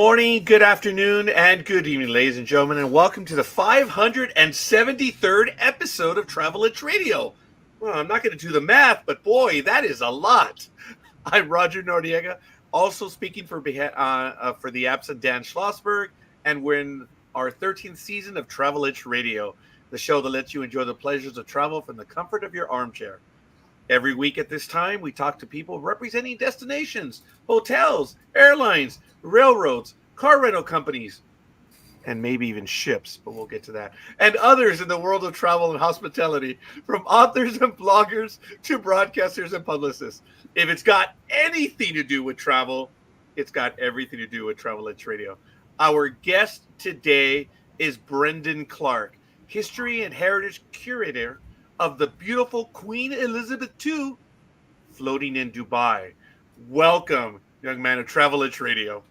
morning, good afternoon, and good evening, ladies and gentlemen, and welcome to the 573rd episode of Travel Itch Radio. Well, I'm not going to do the math, but boy, that is a lot. I'm Roger Noriega, also speaking for the absent Dan Schlossberg, and we're in our 13th season of Travel Itch Radio, the show that lets you enjoy the pleasures of travel from the comfort of your armchair. Every week at this time, we talk to people representing destinations, hotels, airlines, railroads, car rental companies, and maybe even ships, but we'll get to that, and others in the world of travel and hospitality, from authors and bloggers to broadcasters and publicists. If it's got anything to do with travel, it's got everything to do with Travel Itch Radio. Our guest today is Brendan Clark, History and Heritage Curator of the beautiful Queen Elizabeth II floating in Dubai. Welcome, young man of Travel Itch Radio.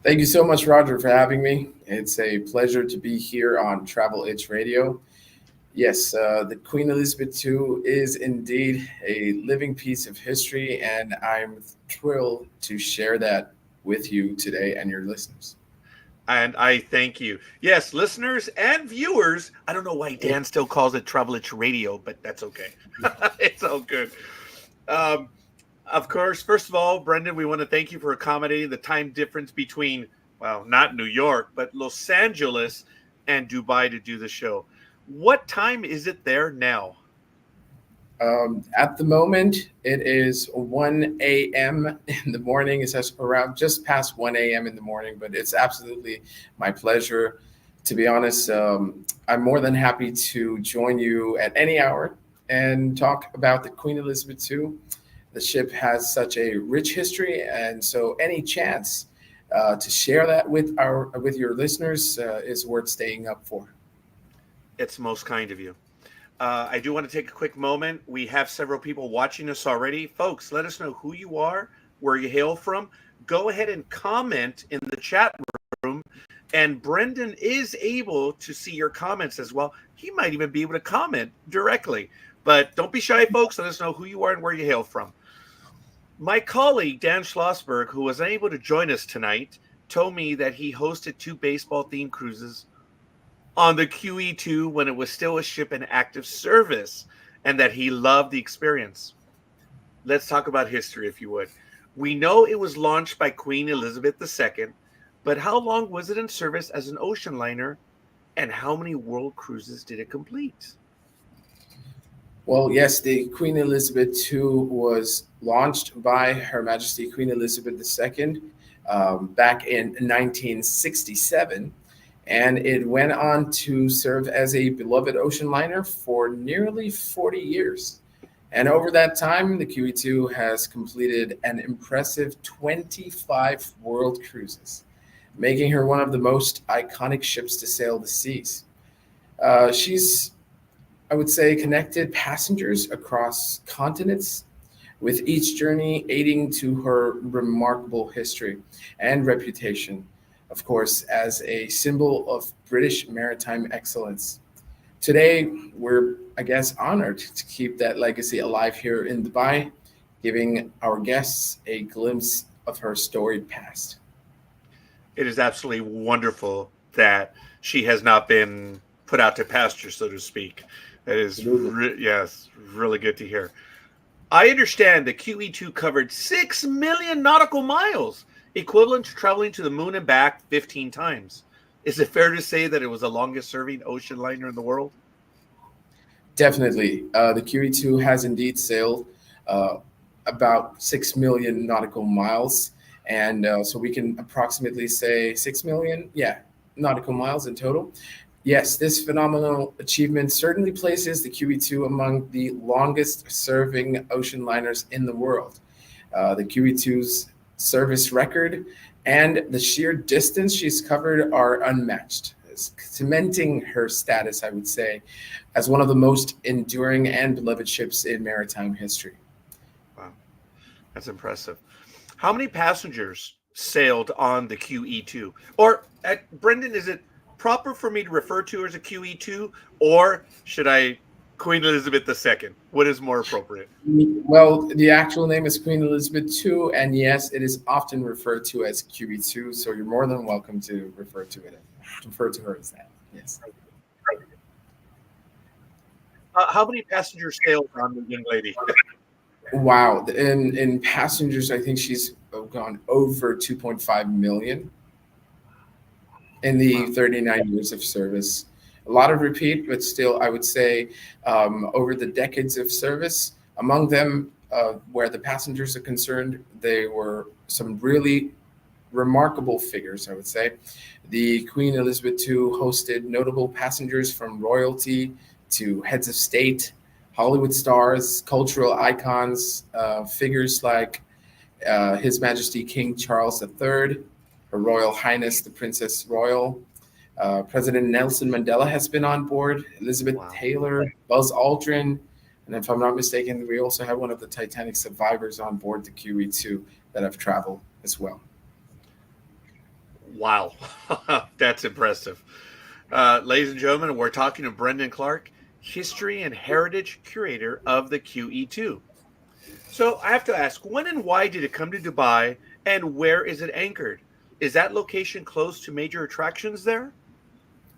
Thank you so much, Roger, for having me. It's a pleasure to be here on Travel Itch Radio. Yes, the Queen Elizabeth II is indeed a living piece of history, and I'm thrilled to share that with you today and your listeners. And I thank you. Yes, listeners and viewers. I don't know why Dan still calls it Travel Itch Radio, but that's okay. It's all good. Of course, first of all, Brendan, we want to thank you for accommodating the time difference between, well, not New York, but Los Angeles and Dubai to do the show. What time is it there now? At the moment, it is 1 a.m. in the morning. It's around just past 1 a.m. in the morning, but it's absolutely my pleasure. To be honest, I'm more than happy to join you at any hour and talk about the Queen Elizabeth II. The ship has such a rich history, and so any chance to share that with your listeners is worth staying up for. It's most kind of you. I do want to take a quick moment. We have several people watching us already. Folks, let us know who you are, where you hail from. Go ahead and comment in the chat room. And Brendan is able to see your comments as well. He might even be able to comment directly. But don't be shy, folks. Let us know who you are and where you hail from. My colleague, Dan Schlossberg, who was unable to join us tonight, told me that he hosted 2 baseball-themed cruises on the QE2 when it was still a ship in active service, and that he loved the experience. Let's talk about history, if you would. We know it was launched by Queen Elizabeth II, but how long was it in service as an ocean liner, and how many world cruises did it complete? Well, yes, the Queen Elizabeth II was launched by Her Majesty Queen Elizabeth II back in 1967. And it went on to serve as a beloved ocean liner for nearly 40 years. And over that time, the QE2 has completed an impressive 25 world cruises, making her one of the most iconic ships to sail the seas. She's, I would say, connected passengers across continents, with each journey aiding to her remarkable history and reputation, of course, as a symbol of British maritime excellence. Today, we're, I guess, honored to keep that legacy alive here in Dubai, giving our guests a glimpse of her storied past. It is absolutely wonderful that she has not been put out to pasture, so to speak. That is, yes, really good to hear. I understand the QE2 covered 6 million nautical miles, equivalent to traveling to the moon and back 15 times. Is it fair to say that it was the longest serving ocean liner in the world? Definitely. The QE2 has indeed sailed about 6 million nautical miles. And so we can approximately say 6 million, nautical miles in total. Yes, this phenomenal achievement certainly places the QE2 among the longest serving ocean liners in the world. The QE2's service record and the sheer distance she's covered are unmatched, cementing her status, I would say, as one of the most enduring and beloved ships in maritime history. Wow, that's impressive. How many passengers sailed on the QE2? Or, Brendan, is it proper for me to refer to her as a QE2, or should I Queen Elizabeth II. What is more appropriate? Well, the actual name is Queen Elizabeth II, and yes, it is often referred to as QE2. So you're more than welcome to refer to her as that. Yes. How many passengers sailed on the young lady? Wow. In passengers, I think she's gone over 2.5 million in the 39 years of service. A lot of repeat, but still, I would say over the decades of service, among them, where the passengers are concerned, they were some really remarkable figures, I would say. The Queen Elizabeth II hosted notable passengers from royalty to heads of state, Hollywood stars, cultural icons, figures like His Majesty King Charles III, Her Royal Highness the Princess Royal. President Nelson Mandela has been on board, Elizabeth Wow. Taylor, Buzz Aldrin, and if I'm not mistaken, we also have one of the Titanic survivors on board the QE2 that have traveled as well. Wow, that's impressive. Ladies and gentlemen, we're talking to Brendan Clark, History and Heritage Curator of the QE2. So I have to ask, when and why did it come to Dubai, and where is it anchored? Is that location close to major attractions there?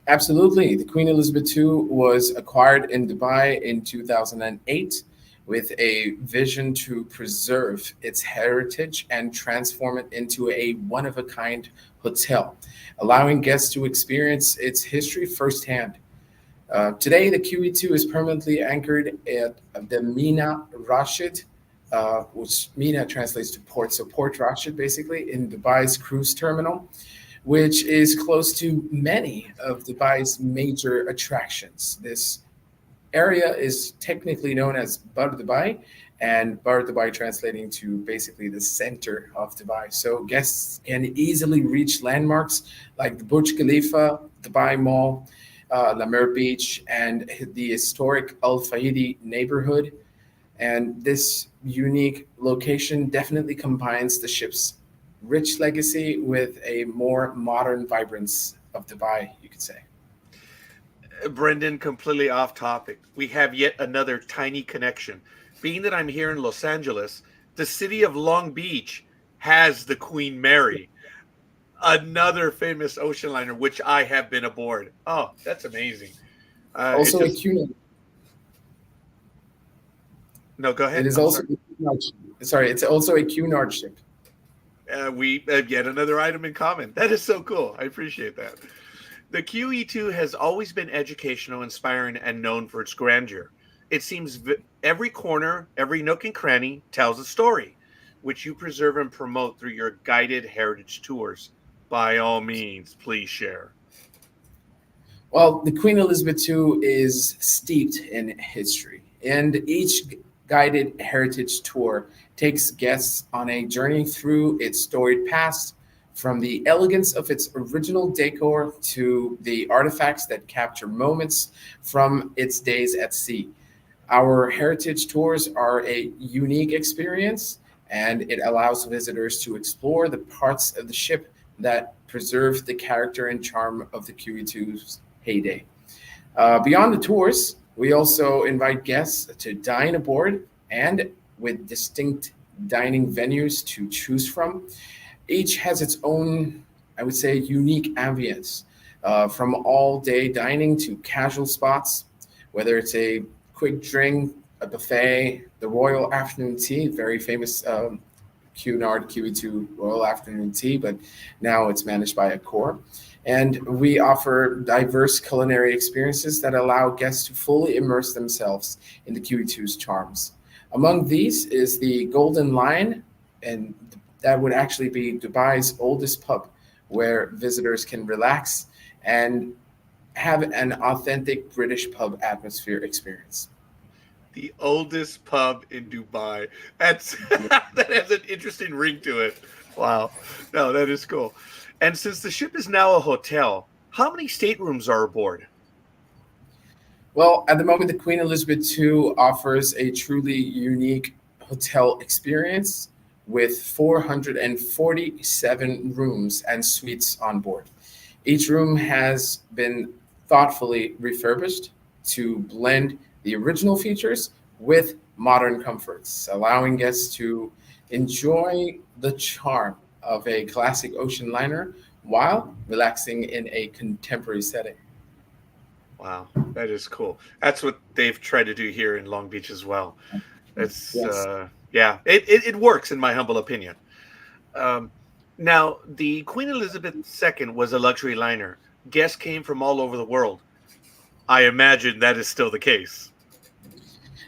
Absolutely. The Queen Elizabeth II was acquired in Dubai in 2008 with a vision to preserve its heritage and transform it into a one of a kind hotel, allowing guests to experience its history firsthand. Today, the QE2 is permanently anchored at the Mina Rashid, which Mina translates to port, so Port Rashid basically, in Dubai's cruise terminal, which is close to many of Dubai's major attractions. This area is technically known as Bar Dubai, and Bar Dubai translating to basically the center of Dubai. So guests can easily reach landmarks like the Burj Khalifa, Dubai Mall, La Mer Beach, and the historic Al Fahidi neighborhood. And this unique location definitely combines the ship's rich legacy with a more modern vibrance of Dubai, you could say. Brendan, completely off topic. We have yet another tiny connection. Being that I'm here in Los Angeles, the city of Long Beach has the Queen Mary, another famous ocean liner, which I have been aboard. Oh, that's amazing. Also a Cunard. No, go ahead. It is I'm also sorry. a Cunard ship. Sorry, it's also a Cunard ship. We have yet another item in common. That is so cool. I appreciate that. The QE2 has always been educational, inspiring, and known for its grandeur. It seems every corner, every nook and cranny tells a story, which you preserve and promote through your guided heritage tours. By all means, please share. Well, the Queen Elizabeth II is steeped in history, and each guided heritage tour takes guests on a journey through its storied past, from the elegance of its original decor to the artifacts that capture moments from its days at sea. Our heritage tours are a unique experience, and it allows visitors to explore the parts of the ship that preserve the character and charm of the QE2's heyday. Beyond the tours, we also invite guests to dine aboard and with distinct dining venues to choose from. Each has its own, I would say, unique ambience, from all day dining to casual spots, whether it's a quick drink, a buffet, the Royal Afternoon Tea, very famous Cunard QE2 Royal Afternoon Tea, but now it's managed by Accor. And we offer diverse culinary experiences that allow guests to fully immerse themselves in the QE2's charms. Among these is the Golden Lion, and that would actually be Dubai's oldest pub, where visitors can relax and have an authentic British pub atmosphere experience. The oldest pub in Dubai. That's that has an interesting ring to it. Wow. No, that is cool. And since the ship is now a hotel, how many staterooms are aboard? Well, at the moment, the Queen Elizabeth II offers a truly unique hotel experience with 447 rooms and suites on board. Each room has been thoughtfully refurbished to blend the original features with modern comforts, allowing guests to enjoy the charm of a classic ocean liner while relaxing in a contemporary setting. Wow, that is cool. That's what they've tried to do here in Long Beach as well. It's Yes. yeah, it works in my humble opinion. Um, Now, the Queen Elizabeth II was a luxury liner. Guests came from all over the world. I imagine that is still the case.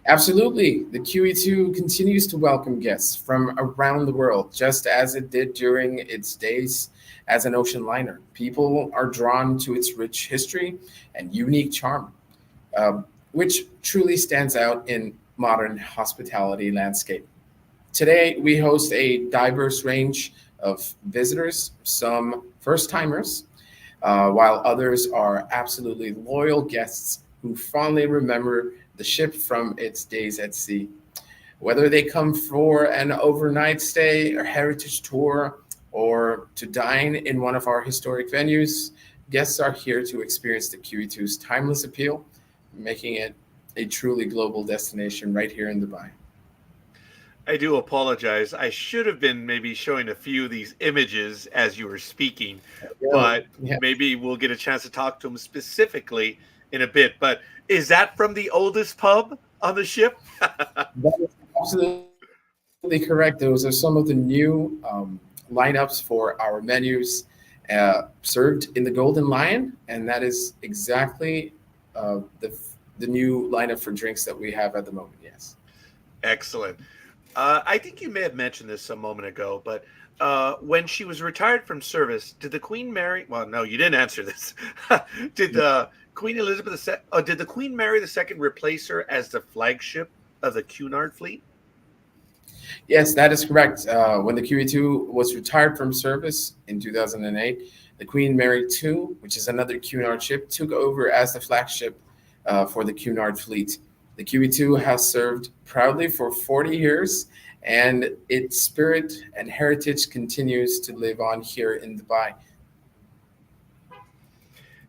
Absolutely. The QE2 continues to welcome guests from around the world, just as it did during its days as an ocean liner. People are drawn to its rich history and unique charm, which truly stands out in modern hospitality landscape. Today, we host a diverse range of visitors, some first timers, while others are absolutely loyal guests who fondly remember the ship from its days at sea. Whether they come for an overnight stay or heritage tour or to dine in one of our historic venues, guests are here to experience the QE2's timeless appeal, making it a truly global destination right here in Dubai. I do apologize. I should have been maybe showing a few of these images as you were speaking, Yeah, but yeah, maybe we'll get a chance to talk to them specifically in a bit. But is that from the oldest pub on the ship? that is absolutely correct. Those are some of the new lineups for our menus served in the Golden Lion, and that is exactly the new lineup for drinks that we have at the moment. Yes. Excellent. I think you may have mentioned this a moment ago, but when she was retired from service, did the Queen marry? Well, no, you didn't answer this. Did Queen Elizabeth II, did the Queen Mary II replace her as the flagship of the Cunard fleet? Yes, that is correct. When the QE2 was retired from service in 2008, the Queen Mary II, which is another Cunard ship, took over as the flagship for the Cunard fleet. The QE2 has served proudly for 40 years, and its spirit and heritage continues to live on here in Dubai.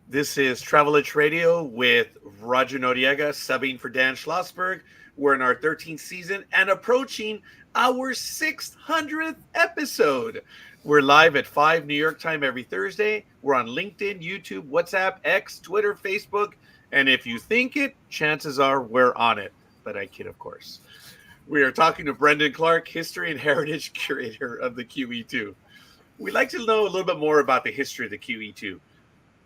This is Travel Itch Radio with Roger Noriega, subbing for Dan Schlossberg. We're in our 13th season and approaching our 600th episode. We're live at 5 New York time every Thursday. We're on LinkedIn, YouTube, WhatsApp, X, Twitter, Facebook. And if you think it, chances are we're on it. But I kid, of course. We are talking to Brendan Clark, History and Heritage Curator of the QE2. We'd like to know a little bit more about the history of the QE2.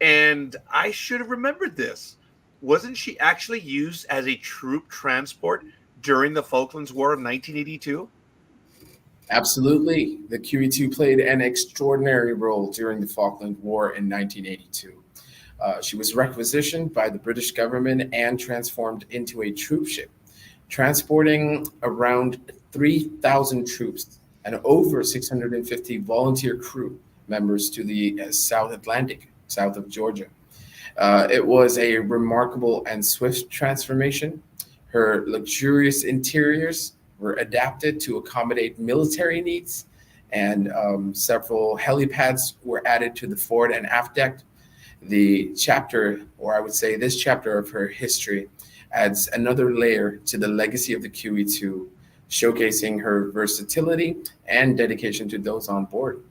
And I should have remembered this. Wasn't she actually used as a troop transport during the Falklands War of 1982? Absolutely. The QE2 played an extraordinary role during the Falkland War in 1982. She was requisitioned by the British government and transformed into a troop ship, transporting around 3,000 troops and over 650 volunteer crew members to the South Atlantic, south of Georgia. It was a remarkable and swift transformation. Her luxurious interiors were adapted to accommodate military needs, and several helipads were added to the forward and aft deck. The chapter, or I would say this chapter of her history, adds another layer to the legacy of the QE2, showcasing her versatility and dedication to those on board.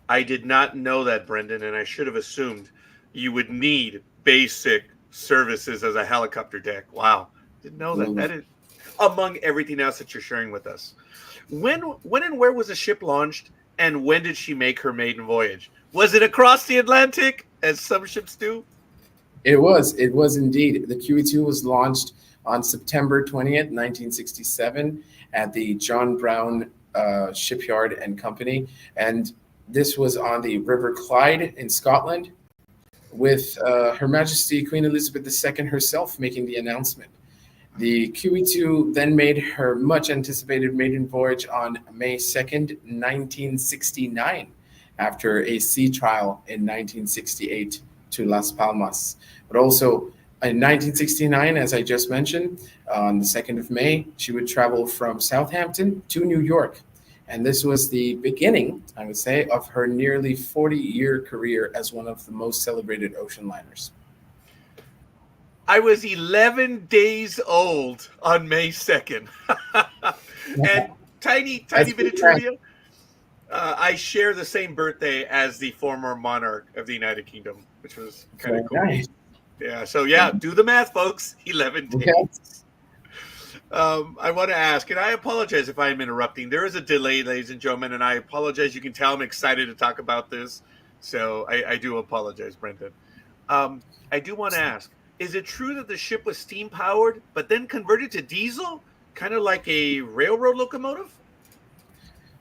I did not know that, Brendan, and I should have assumed you would need basic services as a helicopter deck. Wow. Didn't know that. That is among everything else that you're sharing with us. When and where was the ship launched, and when did she make her maiden voyage? Was it across the Atlantic, as some ships do? It was indeed. The QE2 was launched on September 20th, 1967, at the John Brown Shipyard and Company, and this was on the River Clyde in Scotland, with Her Majesty Queen Elizabeth II herself making the announcement. The QE2 then made her much anticipated maiden voyage on May 2nd, 1969, after a sea trial in 1968 to Las Palmas. But also in 1969, as I just mentioned, on the 2nd of May, she would travel from Southampton to New York. And this was the beginning, I would say, of her nearly 40-year career as one of the most celebrated ocean liners. I was 11 days old on May 2nd. And tiny That's bit of good, man. trivia. I share the same birthday as the former monarch of the United Kingdom, which was kind Very of cool. nice. Yeah. So yeah, do the math, folks. 11 Okay. days. I want to ask, and I apologize if I am interrupting. There is a delay, ladies and gentlemen, and I apologize. You can tell I'm excited to talk about this. So I do apologize, Brendan. I do want to ask, is it true that the ship was steam powered, but then converted to diesel, kind of like a railroad locomotive?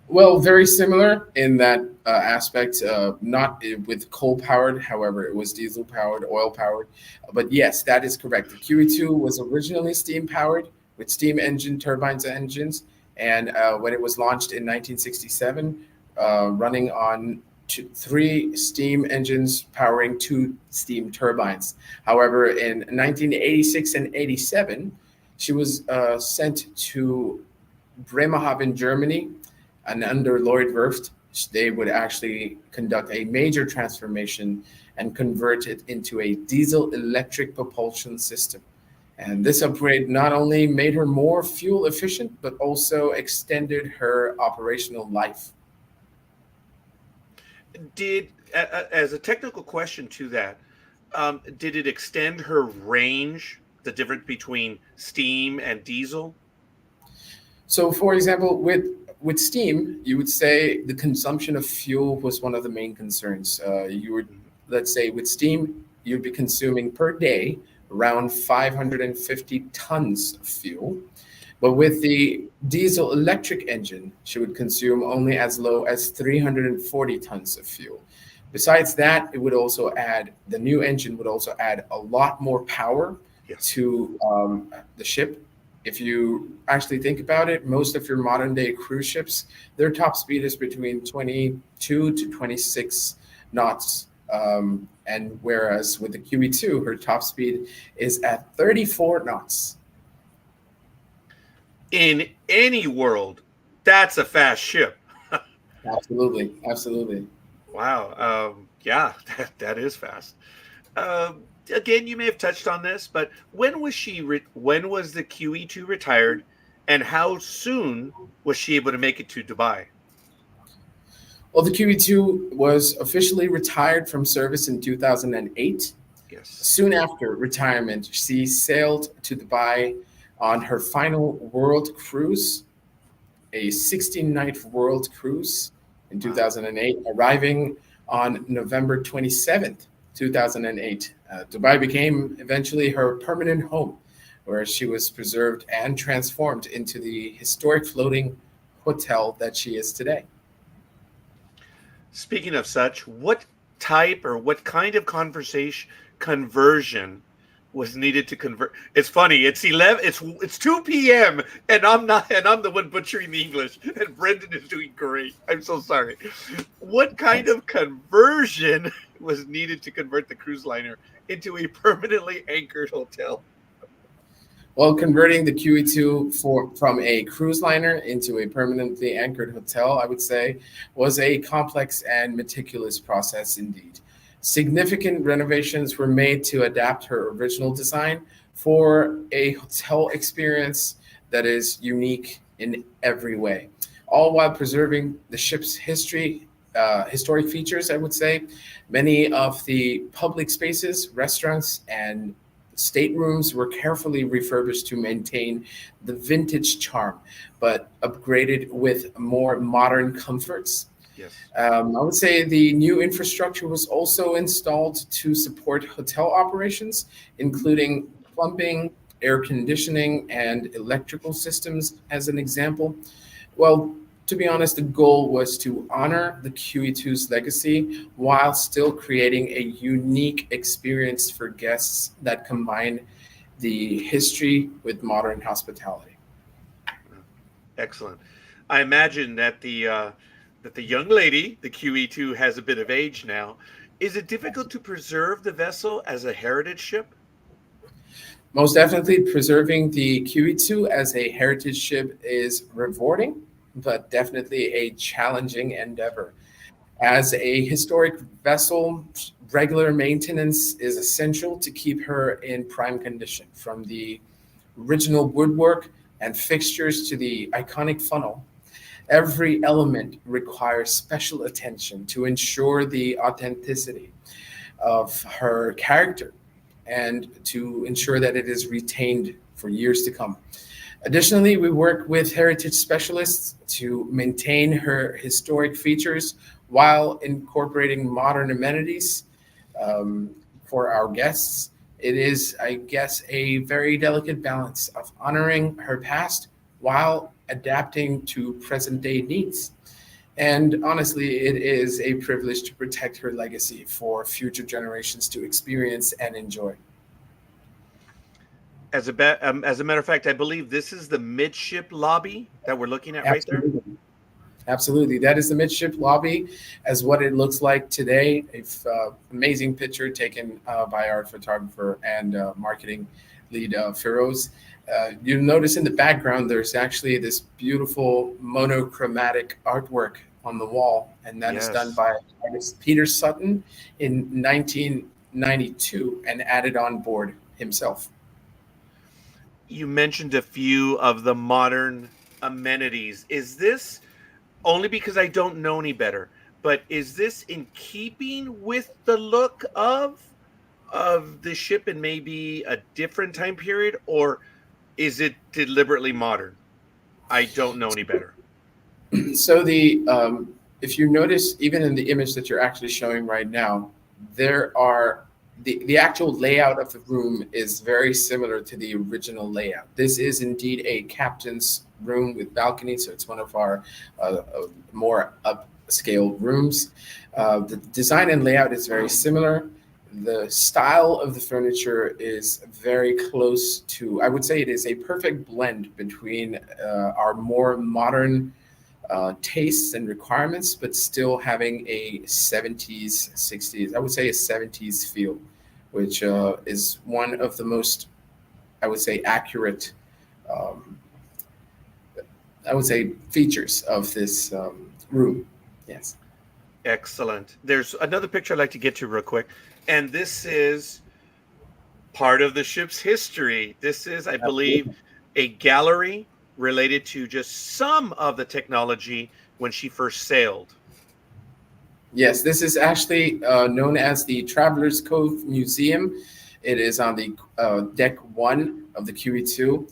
Well, very similar in that aspect. Not with coal powered, however, it was diesel powered, oil powered. But yes, that is correct. The QE2 was originally steam powered with steam engine turbines and engines, and when it was launched in 1967, running on three steam engines powering two steam turbines. However, in 1986 and 87, she was sent to Bremerhaven, Germany, and under Lloyd Werft, they would actually conduct a major transformation and convert it into a diesel electric propulsion system. And this upgrade not only made her more fuel efficient, but also extended her operational life. Did, as a technical question to that, did it extend her range? The difference between steam and diesel? So, for example, with steam, you would say the consumption of fuel was one of the main concerns. You would, let's say, with steam, you'd be consuming per day around 550 tons of fuel. But with the diesel electric engine, she would consume only as low as 340 tons of fuel. Besides that, it would also add, the new engine would also add a lot more power Yes. to the ship. If you actually think about it, most of your modern day cruise ships, their top speed is between 22 to 26 knots. And whereas with the QE2, her top speed is at 34 knots. In any world, that's a fast ship. Absolutely. Absolutely. Wow. Yeah, that is fast. Again, you may have touched on this, but when was when was the QE2 retired, and how soon was she able to make it to Dubai? Well, the QE2 was officially retired from service in 2008. Yes. Soon after retirement, she sailed to Dubai on her final world cruise, a 16-night world cruise in 2008, arriving on November 27th, 2008. Dubai became eventually her permanent home, where she was preserved and transformed into the historic floating hotel that she is today. Speaking of such, what type or what kind of conversation conversion was needed to convert? It's funny. It's 11. It's 2 p.m. and I'm the one butchering the English, and Brendan is doing great. I'm so sorry. What kind of conversion was needed to convert the cruise liner into a permanently anchored hotel? Well, converting the QE2 from a cruise liner into a permanently anchored hotel, I would say, was a complex and meticulous process indeed. Significant renovations were made to adapt her original design for a hotel experience that is unique in every way, all while preserving the ship's historic features, I would say. Many of the public spaces, restaurants, and staterooms were carefully refurbished to maintain the vintage charm, but upgraded with more modern comforts. Yes. I would say the new infrastructure was also installed to support hotel operations, including plumbing, air conditioning, and electrical systems, as an example. Well, to be honest, the goal was to honor the QE2's legacy while still creating a unique experience for guests that combine the history with modern hospitality. Excellent. I imagine that the young lady, the QE2, has a bit of age now. Is it difficult to preserve the vessel as a heritage ship? Most definitely, preserving the QE2 as a heritage ship is rewarding, but definitely a challenging endeavor. As a historic vessel, regular maintenance is essential to keep her in prime condition, from the original woodwork and fixtures to the iconic funnel. Every element requires special attention to ensure the authenticity of her character and to ensure that it is retained for years to come. Additionally, we work with heritage specialists to maintain her historic features while incorporating modern amenities um, for our guests. It is, I guess, a very delicate balance of honoring her past while adapting to present day needs. And honestly, it is a privilege to protect her legacy for future generations to experience and enjoy. As a matter of fact, I believe this is the midship lobby that we're looking at right there. Absolutely. Absolutely. That is the midship lobby as what it looks like today. Amazing picture taken by our photographer and marketing lead, Firoz. You'll notice in the background, there's actually this beautiful monochromatic artwork on the wall, and that is done Yes. by artist Peter Sutton in 1992 and added on board himself. You mentioned a few of the modern amenities. Is this only because I don't know any better, but is this in keeping with the look of the ship in maybe a different time period, or is it deliberately modern? I don't know any better. So if you notice, even in the image that you're actually showing right now, there are the actual layout of the room is very similar to the original layout. This is indeed a captain's room with balcony, so it's one of our more upscale rooms. The design and layout is very similar. The style of the furniture is very close to, I would say it is a perfect blend between our more modern tastes and requirements, but still having a 70s, 60s, I would say a 70s feel, which is one of the most, I would say, accurate, um, I would say, features of this room. Yes. Excellent. There's another picture I'd like to get to real quick, and this is part of the ship's history. This is, I believe, Absolutely. a gallery related to just some of the technology when she first sailed. Yes, this is actually known as the Travelers Cove Museum. It is on the deck one of the QE2.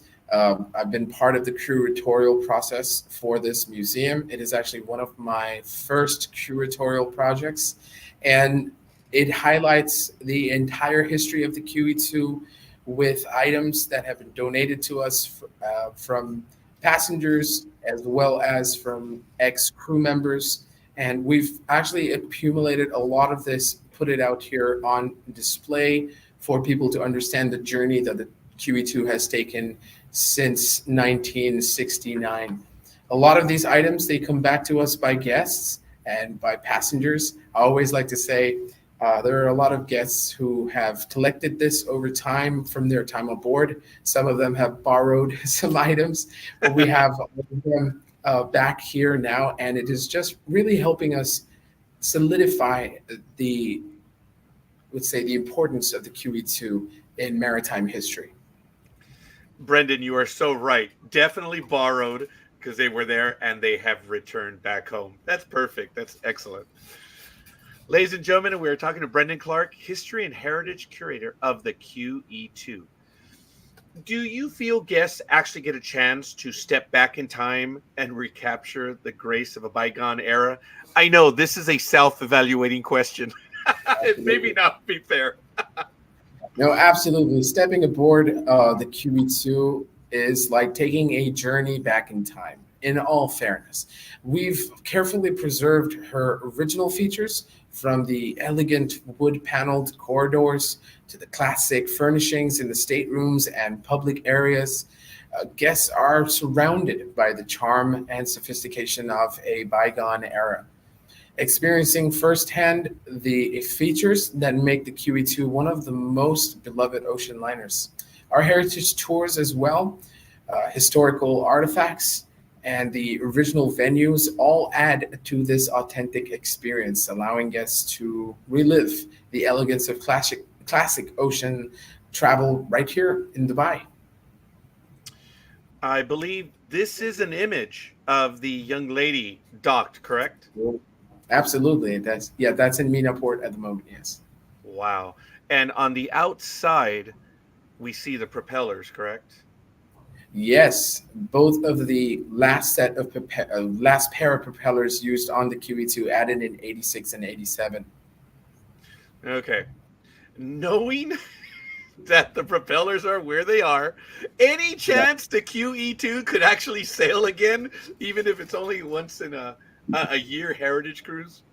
I've been part of the curatorial process for this museum. It is actually one of my first curatorial projects, and it highlights the entire history of the QE2 with items that have been donated to us from passengers as well as from ex-crew members. And we've actually accumulated a lot of this, put it out here on display for people to understand the journey that the QE2 has taken since 1969. A lot of these items, they come back to us by guests and by passengers. I always like to say there are a lot of guests who have collected this over time from their time aboard. Some of them have borrowed some items, but we have them back here now, and it is just really helping us solidify the, let's say, the importance of the QE2 in maritime history. Brendan, you are so right. Definitely borrowed because they were there and they have returned back home. That's perfect. That's excellent. Ladies and gentlemen, we are talking to Brendan Clark, History and Heritage Curator of the QE2. Do you feel guests actually get a chance to step back in time and recapture the grace of a bygone era? I know this is a self-evaluating question. It maybe not be fair. No, absolutely. Stepping aboard the QE2 is like taking a journey back in time. In all fairness, we've carefully preserved her original features, from the elegant wood paneled corridors to the classic furnishings in the staterooms and public areas. Guests are surrounded by the charm and sophistication of a bygone era, experiencing firsthand the features that make the QE2 one of the most beloved ocean liners. Our heritage tours as well, historical artifacts, and the original venues all add to this authentic experience, allowing guests to relive the elegance of classic ocean travel right here in Dubai. I believe this is an image of the young lady docked, correct? Absolutely. That's in Mina Port at the moment, yes. Wow. And on the outside, we see the propellers, correct? Yes, both of the last pair of propellers used on the QE2 added in 86 and 87. Okay. Knowing that the propellers are where they are, any chance the QE2 could actually sail again, even if it's only once in a year heritage cruise?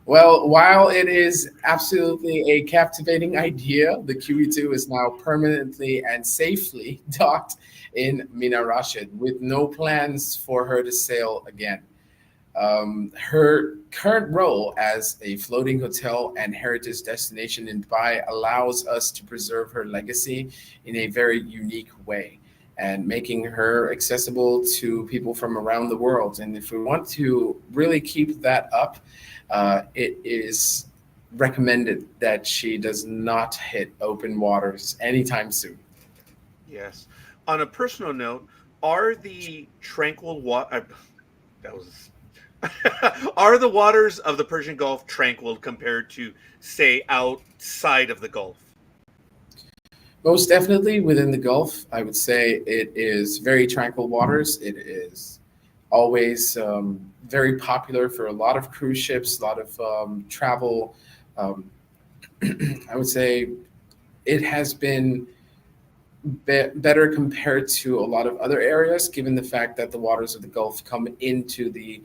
Well, while it is absolutely a captivating idea, the QE2 is now permanently and safely docked in Mina Rashid with no plans for her to sail again. Her current role as a floating hotel and heritage destination in Dubai allows us to preserve her legacy in a very unique way and making her accessible to people from around the world. And if we want to really keep that up, it is recommended that she does not hit open waters anytime soon. Yes. On a personal note, are the tranquil water that was are the waters of the Persian Gulf tranquil compared to, say, outside of the Gulf? Most definitely within the Gulf, I would say it is very tranquil waters. It is always very popular for a lot of cruise ships, a lot of travel. Um, I would say it has been better compared to a lot of other areas, given the fact that the waters of the Gulf come into the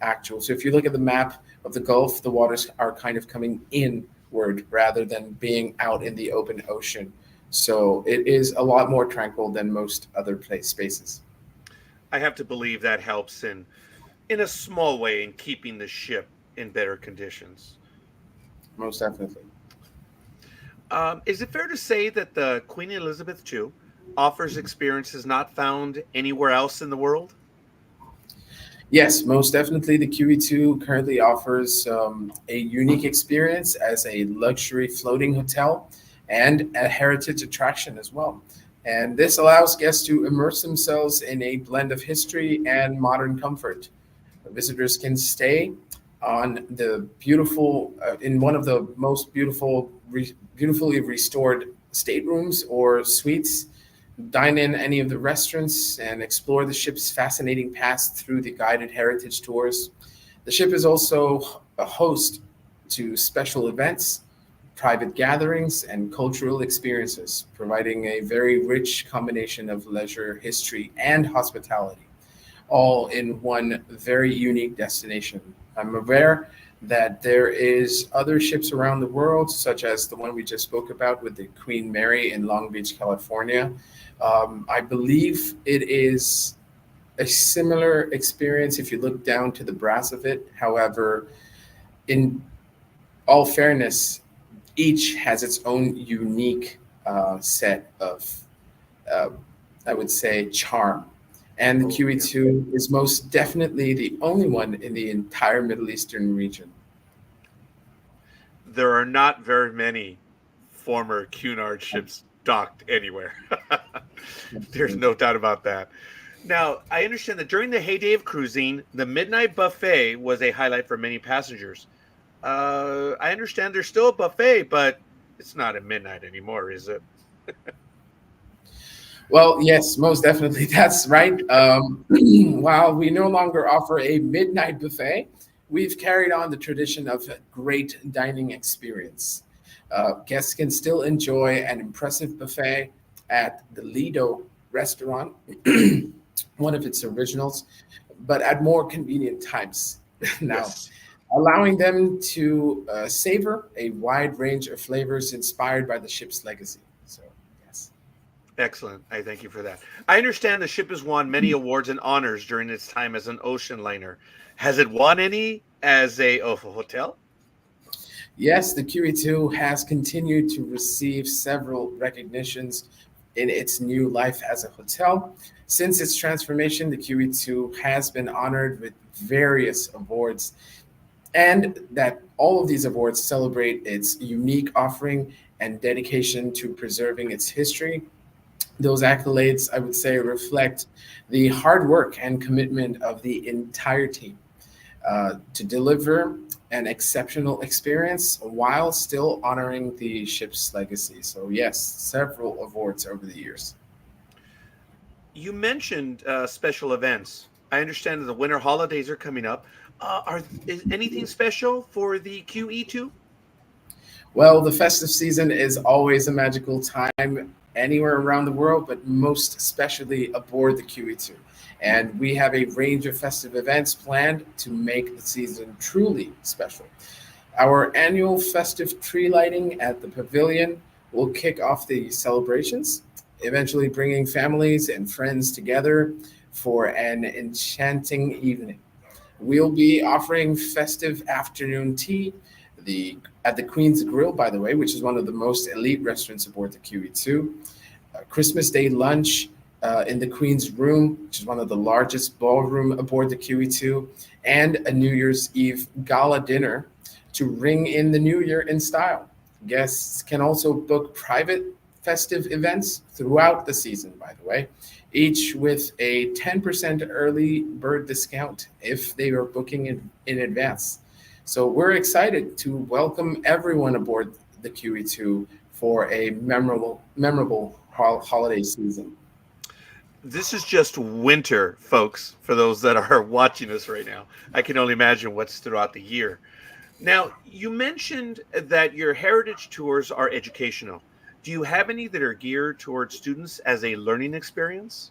actual. So if you look at the map of the Gulf, the waters are kind of coming inward rather than being out in the open ocean. So it is a lot more tranquil than most other place spaces. I have to believe that helps in a small way in keeping the ship in better conditions. Most definitely. Is it fair to say that the Queen Elizabeth II offers experiences not found anywhere else in the world? Yes, most definitely. The QE2 currently offers a unique experience as a luxury floating hotel and a heritage attraction as well. And this allows guests to immerse themselves in a blend of history and modern comfort. Visitors can stay on the beautiful, in one of the most beautifully restored staterooms or suites, dine in any of the restaurants, and explore the ship's fascinating past through the guided heritage tours. The ship is also a host to special events, private gatherings, and cultural experiences, providing a very rich combination of leisure, history, and hospitality, all in one very unique destination. I'm aware that there is other ships around the world, such as the one we just spoke about with the Queen Mary in Long Beach, California. I believe it is a similar experience if you look down to the brass of it. However, in all fairness, each has its own unique set of, uh, I would say, charm. And the Oh, yeah. QE2 is most definitely the only one in the entire Middle Eastern region. There are not very many former Cunard ships docked anywhere. There's no doubt about that. Now, I understand that during the heyday of cruising, the midnight buffet was a highlight for many passengers. I understand there's still a buffet, but it's not at midnight anymore, is it? Well, yes, most definitely. That's right. While we no longer offer a midnight buffet, we've carried on the tradition of a great dining experience. Guests can still enjoy an impressive buffet at the Lido restaurant, one of its originals, but at more convenient times now, Yes. allowing them to savor a wide range of flavors inspired by the ship's legacy. So, yes. Excellent. I thank you for that. I understand the ship has won many awards and honors during its time as an ocean liner. Has it won any as a hotel? Yes, the QE2 has continued to receive several recognitions in its new life as a hotel. Since its transformation, the QE2 has been honored with various awards, and that all of these awards celebrate its unique offering and dedication to preserving its history. Those accolades, I would say, reflect the hard work and commitment of the entire team to deliver an exceptional experience while still honoring the ship's legacy. So, yes, several awards over the years. You mentioned special events. I understand that the winter holidays are coming up. Is anything special for the QE2? Well, the festive season is always a magical time anywhere around the world, but most especially aboard the QE2. And we have a range of festive events planned to make the season truly special. Our annual festive tree lighting at the pavilion will kick off the celebrations, eventually bringing families and friends together for an enchanting evening. We'll be offering festive afternoon tea the at the Queen's Grill, by the way, which is one of the most elite restaurants aboard the QE2. Christmas Day lunch in the Queen's Room, which is one of the largest ballroom aboard the QE2, and a New Year's Eve gala dinner to ring in the new year in style. Guests can also book private festive events throughout the season, by the way, each with a 10% early bird discount if they are booking in advance. So we're excited to welcome everyone aboard the QE2 for a memorable holiday season. This is just winter, folks, for those that are watching us right now. I can only imagine what's throughout the year. Now, you mentioned that your heritage tours are educational. Do you have any that are geared towards students as a learning experience?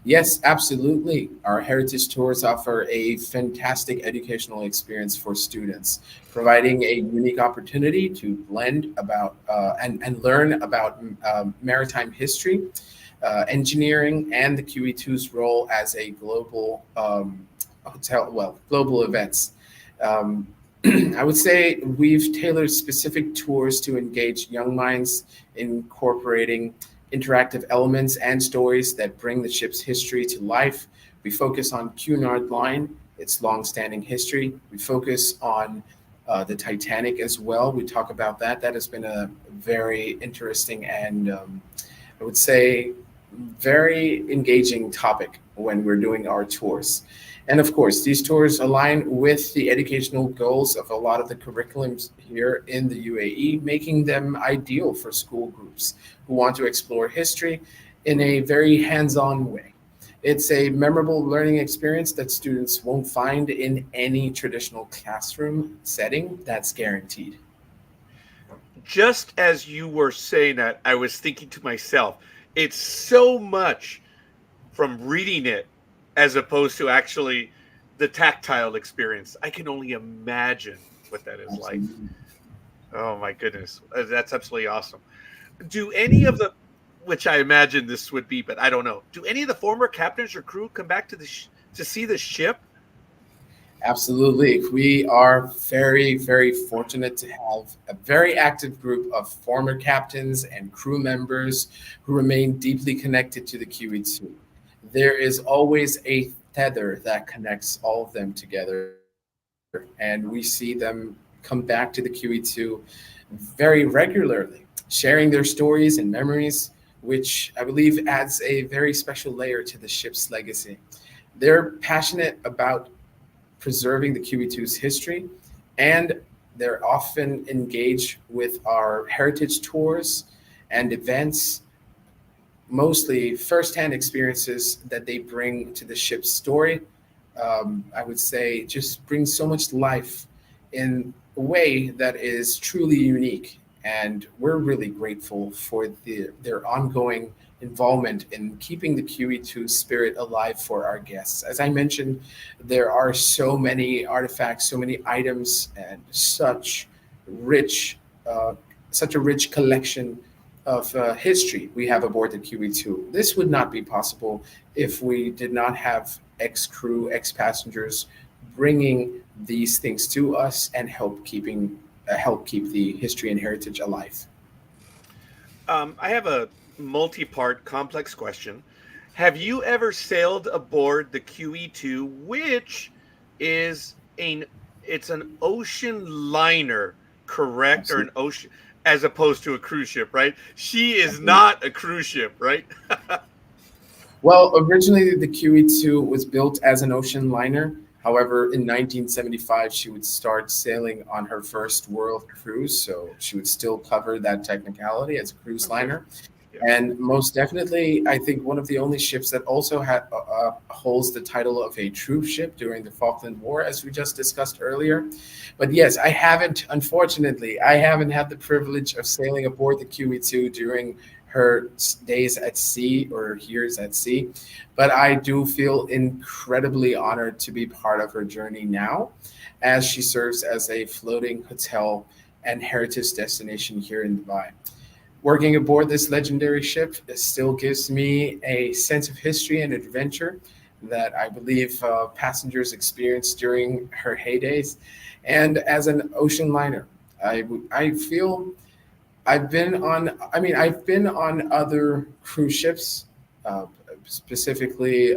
Yes, absolutely. Our heritage tours offer a fantastic educational experience for students, providing a unique opportunity to blend about and learn about maritime history, engineering, and the QE2's role as a global global events. Um, I would say we've tailored specific tours to engage young minds, incorporating interactive elements and stories that bring the ship's history to life. We focus on Cunard Line, its long-standing history. We focus on the Titanic as well. We talk about that. That has been a very interesting and I would say very engaging topic when we're doing our tours. And of course, these tours align with the educational goals of a lot of the curriculums here in the UAE, making them ideal for school groups who want to explore history in a very hands-on way. It's a memorable learning experience that students won't find in any traditional classroom setting, that's guaranteed. Just as you were saying that, I was thinking to myself, it's so much from reading it as opposed to actually the tactile experience. I can only imagine what that is like. Absolutely. Oh my goodness. That's absolutely awesome. Do any of the, which I imagine this would be, but I don't know. Do any of the former captains or crew come back to to see the ship? Absolutely. We are very, very fortunate to have a very active group of former captains and crew members who remain deeply connected to the QE2. There is always a tether that connects all of them together, and we see them come back to the QE2 very regularly, sharing their stories and memories, which I believe adds a very special layer to the ship's legacy. They're passionate about preserving the QE2's history, and they're often engaged with our heritage tours and events, mostly firsthand experiences that they bring to the ship's story. I would say just brings so much life in a way that is truly unique. And we're really grateful for their ongoing involvement in keeping the QE2 spirit alive for our guests. As I mentioned, there are so many artifacts, so many items, and rich, uh, such a rich collection of history we have aboard the QE2. This would not be possible if we did not have ex-crew, ex-passengers bringing these things to us and help keep the history and heritage alive. I have a multi-part complex question. Have you ever sailed aboard the QE2, which is an it's an ocean liner, correct? Or an Absolutely. ocean as opposed to a cruise ship, right? She is not a cruise ship, right? Well, originally the QE2 was built as an ocean liner. However, in 1975, she would start sailing on her first world cruise, so she would still cover that technicality as a cruise Okay. liner. Yeah. And most definitely, I think one of the only ships that also holds the title of a troop ship during the Falkland War, as we just discussed earlier. But yes, unfortunately, I haven't had the privilege of sailing aboard the QE2 during her days at sea or years at sea. But I do feel incredibly honored to be part of her journey now, as she serves as a floating hotel and heritage destination here in Dubai. Working aboard this legendary ship still gives me a sense of history and adventure that I believe passengers experienced during her heydays. And as an ocean liner, I feel I've been on other cruise ships, uh, specifically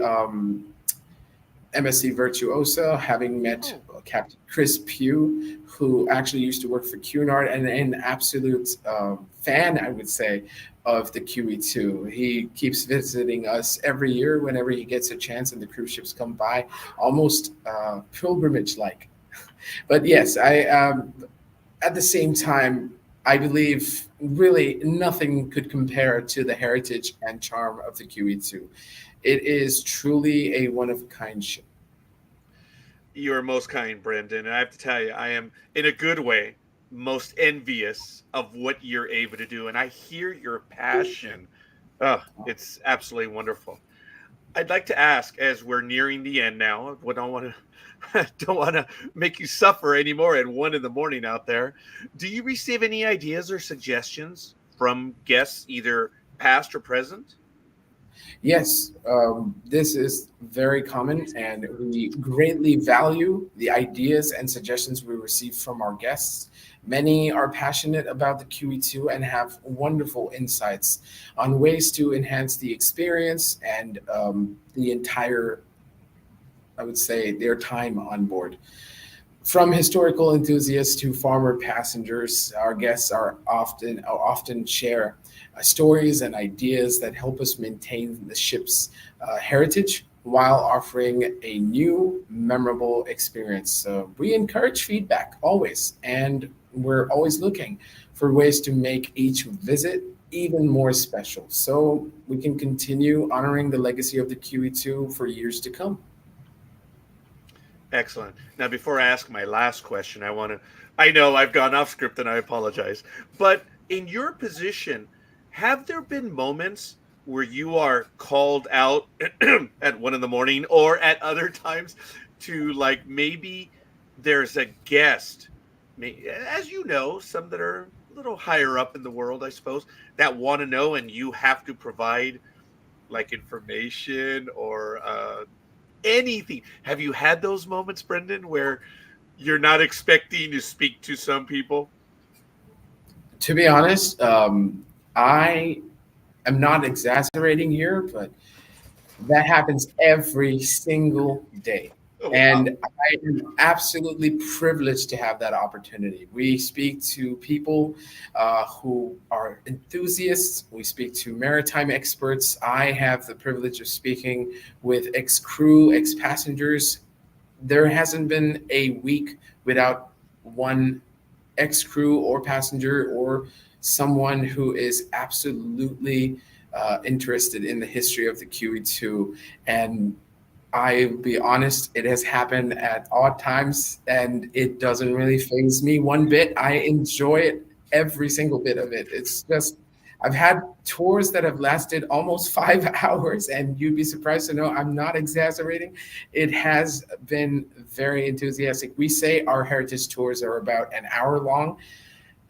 MSC Virtuosa, having met Oh, Captain Chris Pugh, who actually used to work for Cunard and an absolute fan, I would say, of the QE2. He keeps visiting us every year whenever he gets a chance and the cruise ships come by, almost pilgrimage like. But yes, I at the same time, I believe really nothing could compare to the heritage and charm of the QE2. It is truly a one of a kind ship. you are most kind, Brendan. And I have to tell you, I am, in a good way, most envious of what you're able to do. And I hear your passion. Oh, it's absolutely wonderful. I'd like to ask, as we're nearing the end now, I don't want to don't want to make you suffer anymore at 1 in the morning out there. Do you receive any ideas or suggestions from guests, either past or present? Yes, this is very common, and we greatly value the ideas and suggestions we receive from our guests. Many are passionate about the QE2 and have wonderful insights on ways to enhance the experience and the entire, I would say, their time on board. From historical enthusiasts to farmer passengers, our guests often share stories and ideas that help us maintain the ship's heritage while offering a new, memorable experience. So we encourage feedback always, and we're always looking for ways to make each visit even more special, so we can continue honoring the legacy of the QE2 for years to come. Excellent. Now, before I ask my last question, I know I've gone off script and I apologize, but in your position, have there been moments where you are called out at 1 in the morning or at other times to, like, maybe there's a guest, as you know, some that are a little higher up in the world, I suppose, that want to know and you have to provide like information or anything. Have you had those moments, Brendan, where you're not expecting to speak to some people? To be honest, I am not exaggerating here, but that happens every single day. Oh, wow. And I am absolutely privileged to have that opportunity. We speak to people who are enthusiasts. We speak to maritime experts. I have the privilege of speaking with ex crew, ex passengers. There hasn't been a week without one ex crew or passenger or someone who is absolutely interested in the history of the QE2. And I'll be honest, it has happened at odd times and it doesn't really faze me one bit. I enjoy it, every single bit of it. It's just, I've had tours that have lasted almost 5 hours, and you'd be surprised to know I'm not exaggerating. It has been very enthusiastic. We say our heritage tours are about an hour long,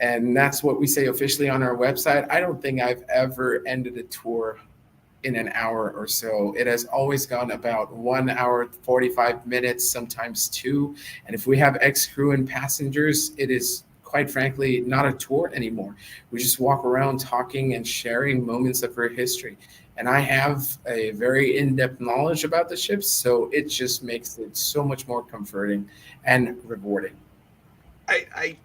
and that's what we say officially on our website. I don't think I've ever ended a tour in an hour or so. It has always gone about 1 hour, 45 minutes, sometimes two. And if we have ex crew and passengers, it is quite frankly, not a tour anymore. We just walk around talking and sharing moments of her history. And I have a very in-depth knowledge about the ships, so it just makes it so much more comforting and rewarding. I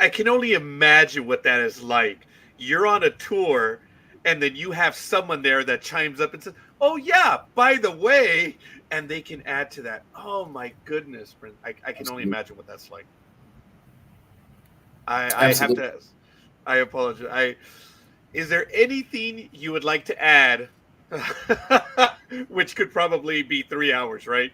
I can only imagine what that is like. You're on a tour, and then you have someone there that chimes up and says, "Oh yeah, by the way," and they can add to that. Oh my goodness, Brent. I can only Absolutely. imagine what that's like. I have Absolutely. to. I apologize. Is there anything you would like to add? Which could probably be 3 hours, right?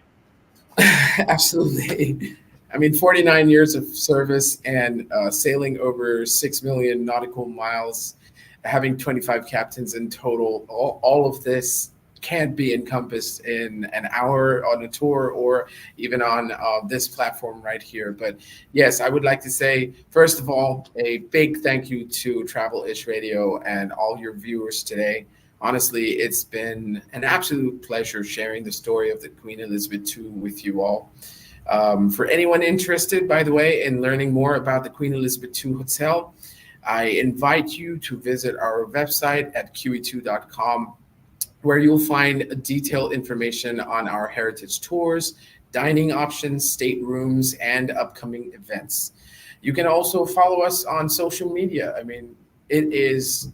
Absolutely. I mean, 49 years of service and sailing over 6 million nautical miles, having 25 captains in total. All of this can't be encompassed in an hour on a tour or even on this platform right here. But yes, I would like to say, first of all, a big thank you to Travel Ish Radio and all your viewers today. Honestly, it's been an absolute pleasure sharing the story of the Queen Elizabeth II with you all. For anyone interested, by the way, in learning more about the Queen Elizabeth II Hotel, I invite you to visit our website at QE2.com, where you'll find detailed information on our heritage tours, dining options, staterooms, and upcoming events. You can also follow us on social media. I mean, it is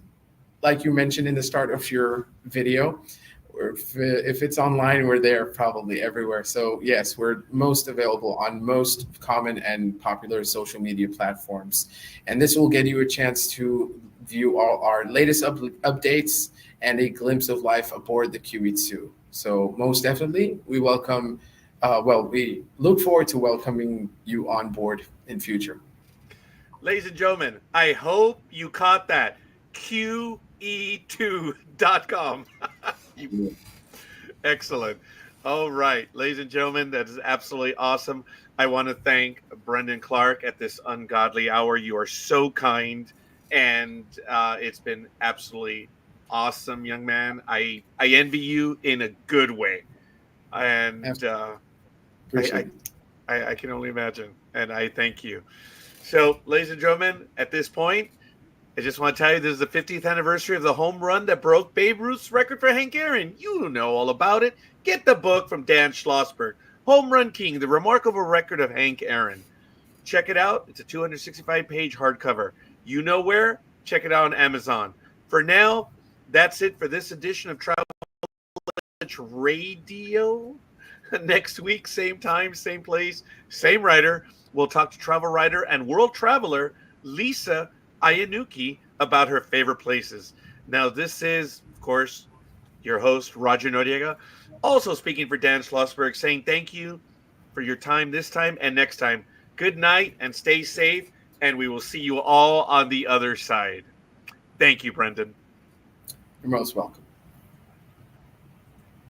like you mentioned in the start of your video, or if it's online, we're there probably everywhere. So yes, we're most available on most common and popular social media platforms. And this will get you a chance to view all our latest updates and a glimpse of life aboard the QE2. So most definitely, we look forward to welcoming you on board in future. Ladies and gentlemen, I hope you caught that. QE2.com. You excellent. All right, ladies and gentlemen, that is absolutely awesome. I want to thank Brendan Clark at this ungodly hour. You are so kind, and it's been absolutely awesome, young man. I envy you in a good way, and Absolutely appreciate I, it. I can only imagine, and I thank you. So, ladies and gentlemen, at this point, I just want to tell you this is the 50th anniversary of the home run that broke Babe Ruth's record for Hank Aaron. You know all about it. Get the book from Dan Schlossberg, Home Run King, the remarkable record of Hank Aaron. Check it out. It's a 265-page hardcover. You know where? Check it out on Amazon. For now, that's it for this edition of Travel Radio. Next week, same time, same place, same writer. We'll talk to travel writer and world traveler Lisa Ayanuki about her favorite places. Now, this is, of course, your host, Roger Noriega, also speaking for Dan Schlossberg, saying thank you for your time this time and next time. Good night and stay safe, and we will see you all on the other side. Thank you, Brendan. You're most welcome.